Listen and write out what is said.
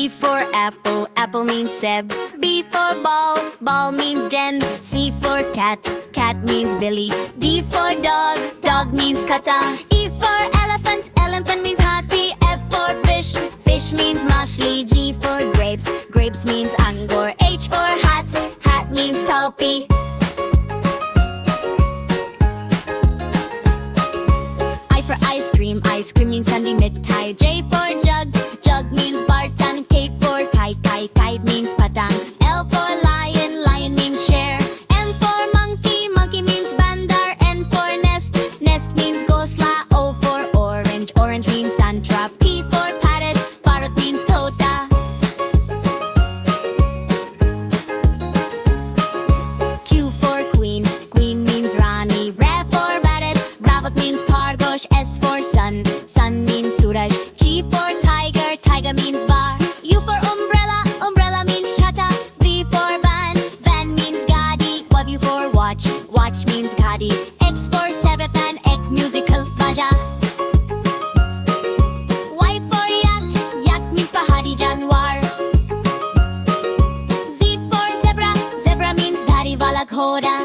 A for apple, apple means Seb. B for ball, ball means Jen. C for cat, cat means Billy. D for dog, dog means Kata. E for elephant, elephant means Hati. F for fish, fish means Mashli. G for grapes, grapes means Angor. H for hat, hat means Topi. I for ice cream means Sunday Mithai. J for jug, jug means Bartan. K for kite, kite, kite means Patang. L for lion, lion means share. M for monkey, monkey means Bandar. N for nest, nest means Gosla. O for orange, orange means Santra. P for parrot, parrot means Tota. Q for queen, queen means Rani. R for rabbit, rabbit means Targosh. S for sun, sun means Suraj. T for tiger, tiger means Bar. U for umbrella, umbrella means Chata. V for van, van means Gadi. W for watch, watch means Gadi. X for Sebepan, ek musical Baja. Y for yak, yak means Pahadi Janwar. Z for zebra, zebra means Dhari wala ghoda.